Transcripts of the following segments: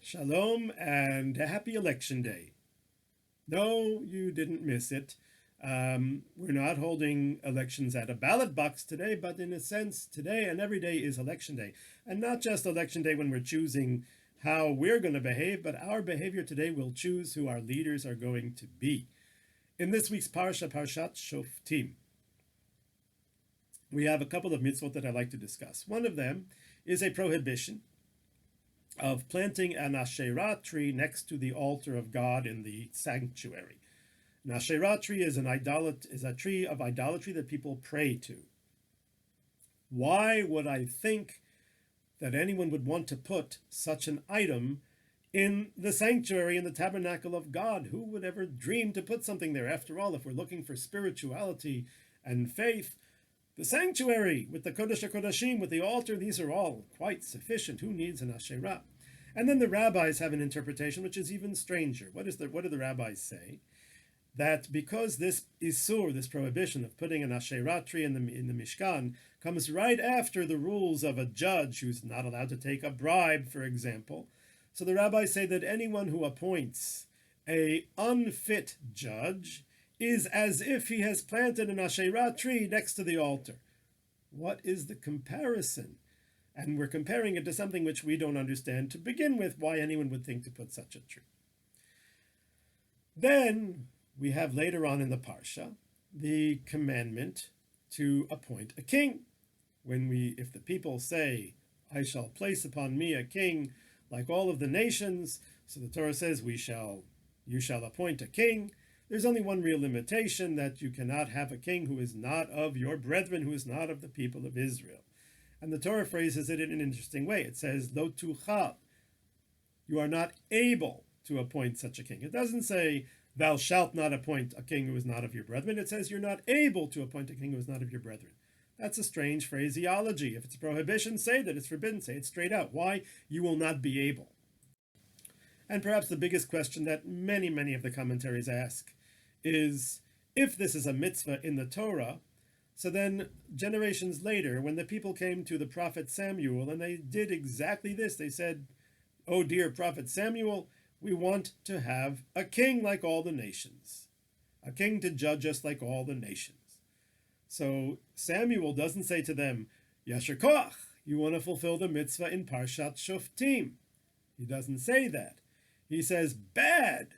Shalom and happy election day. No, you didn't miss it. We're not holding elections at a ballot box today, but in a sense, today and every day is election day. And not just election day when we're choosing how we're going to behave, but our behavior today will choose who our leaders are going to be. In this week's Parsha, Parshat Shoftim, we have a couple of mitzvot that I'd like to discuss. One of them is a prohibition of planting an Asherah tree next to the altar of God in the sanctuary. An Asherah tree is a tree of idolatry that people pray to. Why would I think that anyone would want to put such an item in the sanctuary, in the tabernacle of God? Who would ever dream to put something there? After all, if we're looking for spirituality and faith, the sanctuary with the Kodesh HaKodashim, with the altar, these are all quite sufficient. Who needs an Asherah? And then the rabbis have an interpretation which is even stranger. What do the rabbis say? That because this isur, this prohibition of putting an Asherah tree in the Mishkan, comes right after the rules of a judge who's not allowed to take a bribe, for example. So the rabbis say that anyone who appoints an unfit judge is as if he has planted an Asherah tree next to the altar. What is the comparison? And we're comparing it to something which we don't understand to begin with, why anyone would think to put such a tree. Then we have later on in the Parsha the commandment to appoint a king. If the people say, I shall place upon me a king like all of the nations, so the Torah says, you shall appoint a king. There's only one real limitation, that you cannot have a king who is not of your brethren, who is not of the people of Israel. And the Torah phrases it in an interesting way. It says, Lo tuchal, you are not able to appoint such a king. It doesn't say, thou shalt not appoint a king who is not of your brethren. It says, you're not able to appoint a king who is not of your brethren. That's a strange phraseology. If it's a prohibition, say that. It's forbidden, say it straight out. Why? You will not be able. And perhaps the biggest question that many of the commentaries ask is, if this is a mitzvah in the Torah, so then generations later, when the people came to the prophet Samuel and they did exactly this, they said, oh dear prophet Samuel, we want to have a king like all the nations, a king to judge us like all the nations. So Samuel doesn't say to them, Yasher Koach, you want to fulfill the mitzvah in Parshat Shoftim. He doesn't say that. He says, bad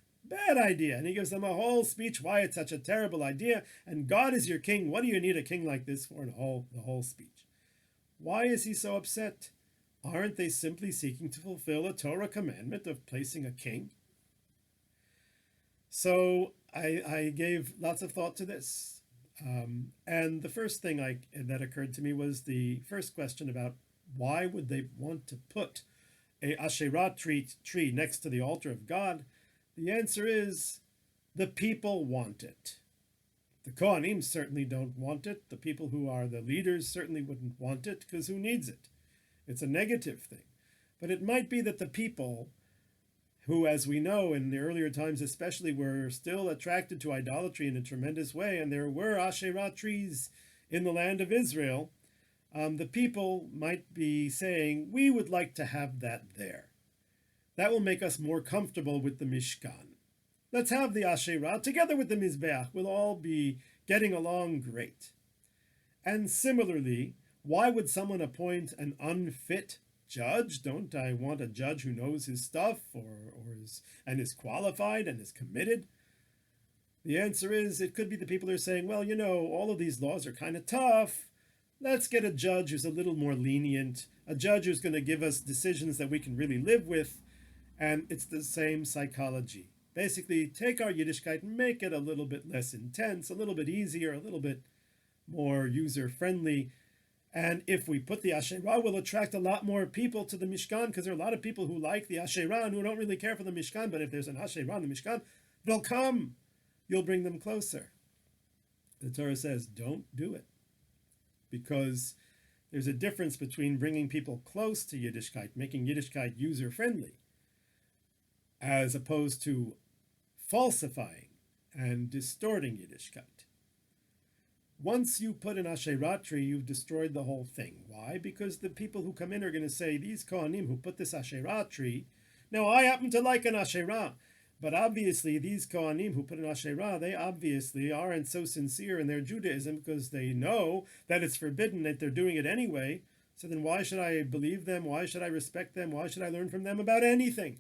idea. And he gives them a whole speech why it's such a terrible idea. And God is your king. What do you need a king like this for? And the whole speech. Why is he so upset? Aren't they simply seeking to fulfill a Torah commandment of placing a king? So I gave lots of thought to this. And the first thing that occurred to me was the first question about why would they want to put a Asherah tree next to the altar of God? The answer is the people want it. The Kohanim certainly don't want it. The people who are the leaders certainly wouldn't want it, because who needs it? It's a negative thing. But it might be that the people who, as we know, in the earlier times especially, were still attracted to idolatry in a tremendous way, and there were Asherah trees in the land of Israel, the people might be saying, we would like to have that there. That will make us more comfortable with the Mishkan. Let's have the Asherah together with the Mizbeach. We'll all be getting along great. And similarly, why would someone appoint an unfit judge? Don't I want a judge who knows his stuff and is qualified and is committed? The answer is, it could be the people who are saying, well, all of these laws are kind of tough. Let's get a judge who's a little more lenient, a judge who's going to give us decisions that we can really live with. And it's the same psychology. Basically, take our Yiddishkeit and make it a little bit less intense, a little bit easier, a little bit more user-friendly. And if we put the Asherah, we'll attract a lot more people to the Mishkan, because there are a lot of people who like the Asherah and who don't really care for the Mishkan. But if there's an Asherah in the Mishkan, they'll come. You'll bring them closer. The Torah says, don't do it. Because there's a difference between bringing people close to Yiddishkeit, making Yiddishkeit user-friendly, as opposed to falsifying and distorting Yiddishkeit. Once you put an Asherah tree, you've destroyed the whole thing. Why? Because the people who come in are going to say, these Kohanim who put this Asherah tree Now, I happen to like an Asherah, but obviously these Kohanim who put an Asherah, they obviously aren't so sincere in their Judaism because they know that it's forbidden, that they're doing it anyway. So then why should I believe them? Why should I respect them? Why should I learn from them about anything?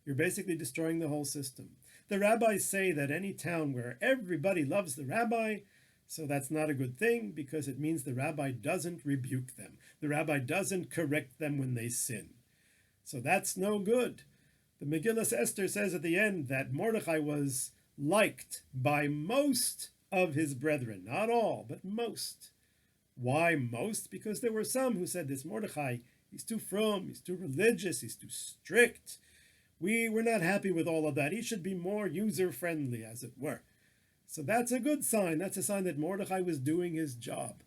You're basically destroying the whole system. The rabbis say that any town where everybody loves the rabbi, so that's not a good thing because it means the rabbi doesn't rebuke them. The rabbi doesn't correct them when they sin. So that's no good. The Megillah Esther says at the end that Mordechai was liked by most of his brethren. Not all, but most. Why most? Because there were some who said this Mordechai, he's too frum, he's too religious, he's too strict. We're not happy with all of that. He should be more user-friendly, as it were. So that's a good sign. That's a sign that Mordechai was doing his job.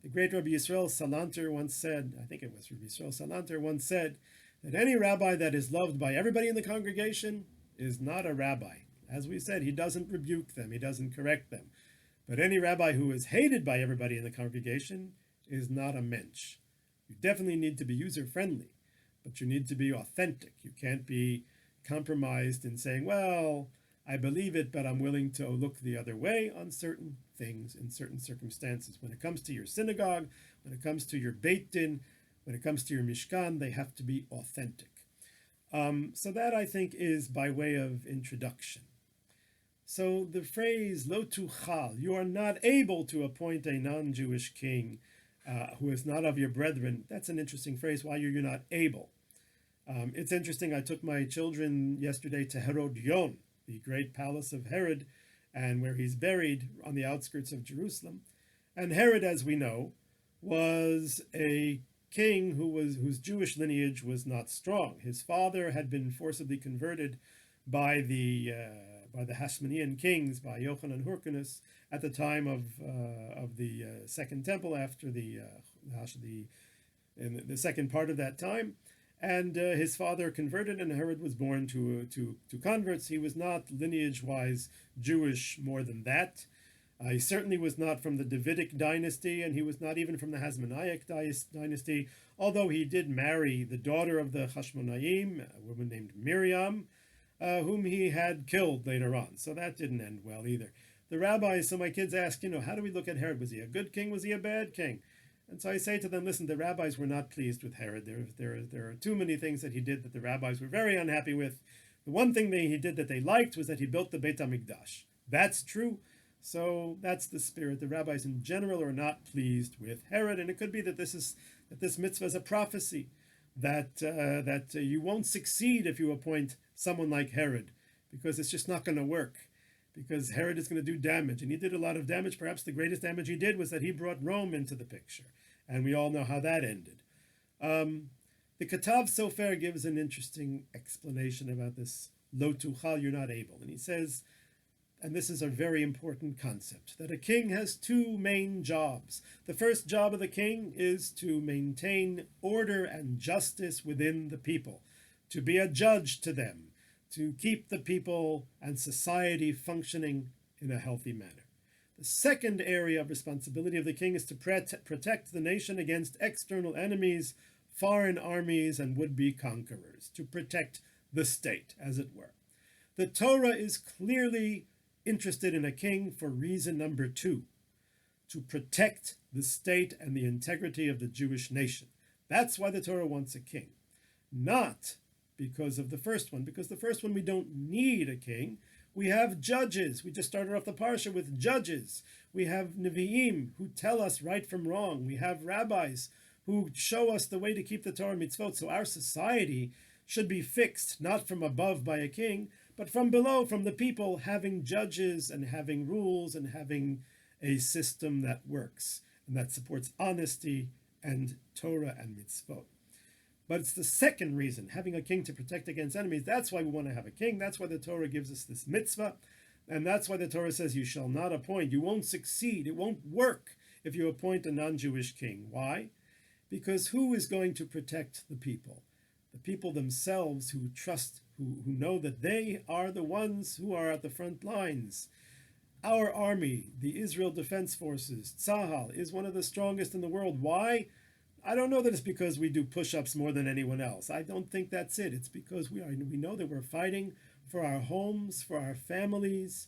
The great Rabbi Yisrael Salanter once said, I think it was Rabbi Yisrael Salanter once said, that any rabbi that is loved by everybody in the congregation is not a rabbi. As we said, he doesn't rebuke them, he doesn't correct them. But any rabbi who is hated by everybody in the congregation is not a mensch. You definitely need to be user-friendly, but you need to be authentic. You can't be compromised in saying, well, I believe it, but I'm willing to look the other way on certain things in certain circumstances. When it comes to your synagogue, when it comes to your Beit Din, when it comes to your Mishkan, they have to be authentic. So that, I think, is by way of introduction. So the phrase, lo tuchal, you are not able to appoint a non-Jewish king who is not of your brethren. That's an interesting phrase. Why you're not able? It's interesting. I took my children yesterday to Herodion, the great palace of Herod, and where he's buried on the outskirts of Jerusalem. And Herod, as we know, was a king whose Jewish lineage was not strong. His father had been forcibly converted by the Hasmonean kings, by Yochanan Hyrcanus, at the time of the Second Temple, after in the second part of that time. And his father converted, and Herod was born to converts. He was not lineage-wise Jewish more than that. He certainly was not from the Davidic dynasty, and he was not even from the Hasmonaic dynasty, although he did marry the daughter of the Hashmonaim, a woman named Miriam, whom he had killed later on. So that didn't end well either. The rabbis, so my kids ask, how do we look at Herod? Was he a good king? Was he a bad king? And so I say to them, listen, the rabbis were not pleased with Herod. There are too many things that he did that the rabbis were very unhappy with. The one thing that he did that they liked was that he built the Beit HaMikdash. That's true. So that's the spirit. The rabbis in general are not pleased with Herod, and it could be that this mitzvah is a prophecy, that you won't succeed if you appoint someone like Herod, because it's just not going to work. Because Herod is going to do damage, and he did a lot of damage. Perhaps the greatest damage he did was that he brought Rome into the picture, and we all know how that ended. The Katav Sofer gives an interesting explanation about this, lo tuchal, you're not able. And he says, and this is a very important concept, that a king has two main jobs. The first job of the king is to maintain order and justice within the people, to be a judge to them, to keep the people and society functioning in a healthy manner. The second area of responsibility of the king is to protect the nation against external enemies, foreign armies, and would-be conquerors, to protect the state, as it were. The Torah is clearly interested in a king for reason number 2, to protect the state and the integrity of the Jewish nation. That's why the Torah wants a king. Not because of the first one. Because the first one, we don't need a king. We have judges. We just started off the parsha with judges. We have Nevi'im who tell us right from wrong. We have rabbis who show us the way to keep the Torah mitzvot. So our society should be fixed, not from above by a king, but from below, from the people, having judges and having rules and having a system that works and that supports honesty and Torah and mitzvot. But it's the second reason, having a king to protect against enemies. That's why we want to have a king. That's why the Torah gives us this mitzvah. And that's why the Torah says you shall not appoint. You won't succeed. It won't work if you appoint a non-Jewish king. Why? Because who is going to protect the people? The people themselves who trust, who know that they are the ones who are at the front lines. Our army, the Israel Defense Forces, Tzahal, is one of the strongest in the world. Why? I don't know that it's because we do push-ups more than anyone else. I don't think that's it. It's because we know that we're fighting for our homes, for our families,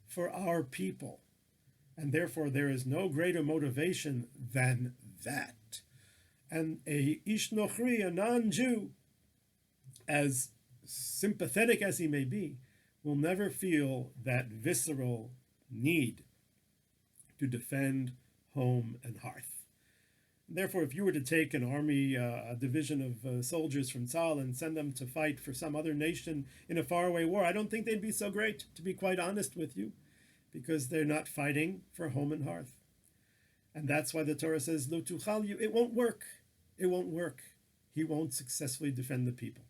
for our people. And therefore there is no greater motivation than that. And a Ish Nochri, a non-Jew, as sympathetic as he may be, will never feel that visceral need to defend home and hearth. Therefore, if you were to take an army, a division of soldiers from Tzal and send them to fight for some other nation in a faraway war, I don't think they'd be so great, to be quite honest with you, because they're not fighting for home and hearth. And that's why the Torah says, Lo tuchal, it won't work. It won't work. He won't successfully defend the people.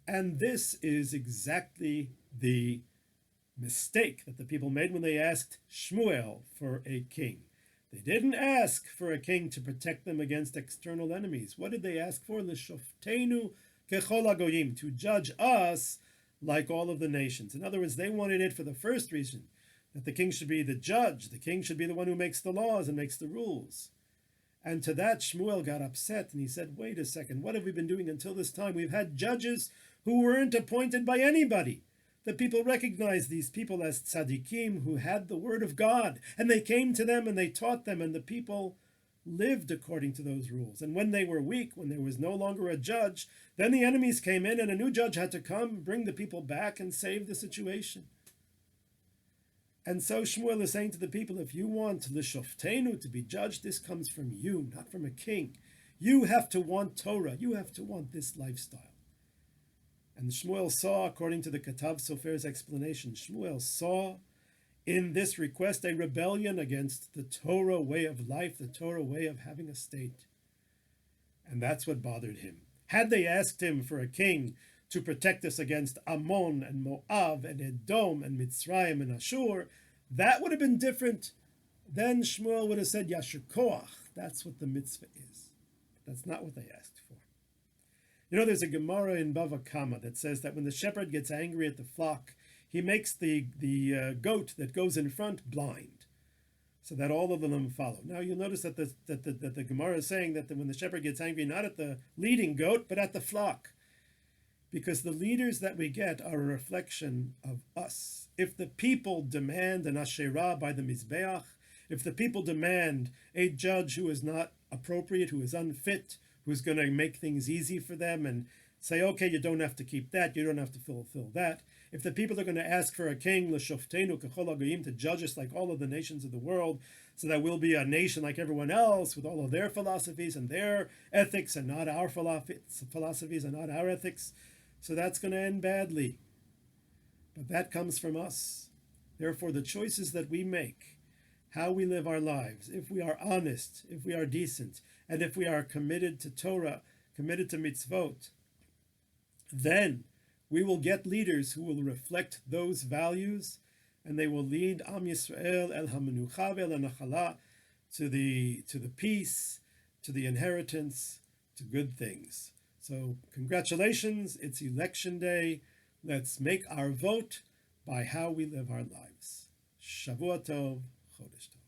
And this is exactly the mistake that the people made when they asked Shmuel for a king. They didn't ask for a king to protect them against external enemies. What did they ask for? L'shoftenu kechol hagoyim, to judge us like all of the nations. In other words, they wanted it for the first reason, that the king should be the judge. The king should be the one who makes the laws and makes the rules. And to that, Shmuel got upset and he said, wait a second, what have we been doing until this time? We've had judges who weren't appointed by anybody. The people recognized these people as tzaddikim who had the word of God, and they came to them and they taught them, and the people lived according to those rules. And when they were weak, when there was no longer a judge, then the enemies came in and a new judge had to come, bring the people back and save the situation. And so Shmuel is saying to the people, if you want the Shoftenu to be judged, this comes from you, not from a king. You have to want Torah. You have to want this lifestyle. And Shmuel saw, according to the Katav Sofer's explanation, Shmuel saw in this request a rebellion against the Torah way of life, the Torah way of having a state. And that's what bothered him. Had they asked him for a king to protect us against Ammon and Moab and Edom and Mitzrayim and Ashur, that would have been different. Then Shmuel would have said, Yasher Koach, that's what the mitzvah is. But that's not what they asked for. You know, there's a Gemara in Bava Kama that says that when the shepherd gets angry at the flock, he makes the goat that goes in front blind, so that all of them follow. Now you'll notice that the Gemara is saying that when the shepherd gets angry, not at the leading goat, but at the flock. Because the leaders that we get are a reflection of us. If the people demand an Asherah by the Mizbeach, if the people demand a judge who is not appropriate, who is unfit, who's going to make things easy for them and say, okay, you don't have to keep that, you don't have to fulfill that. If the people are going to ask for a king, l'shoftenu kechol hagoyim, to judge us like all of the nations of the world, so that we'll be a nation like everyone else with all of their philosophies and their ethics and not our philosophies and not our ethics, so that's going to end badly. But that comes from us. Therefore, the choices that we make, how we live our lives, if we are honest, if we are decent, and if we are committed to Torah, committed to mitzvot, then we will get leaders who will reflect those values, and they will lead Am Yisrael el hamenucha ve'el hanachala, to the peace, to the inheritance, to good things. So congratulations, it's election day. Let's make our vote by how we live our lives. Shavua Tov, Chodesh Tov.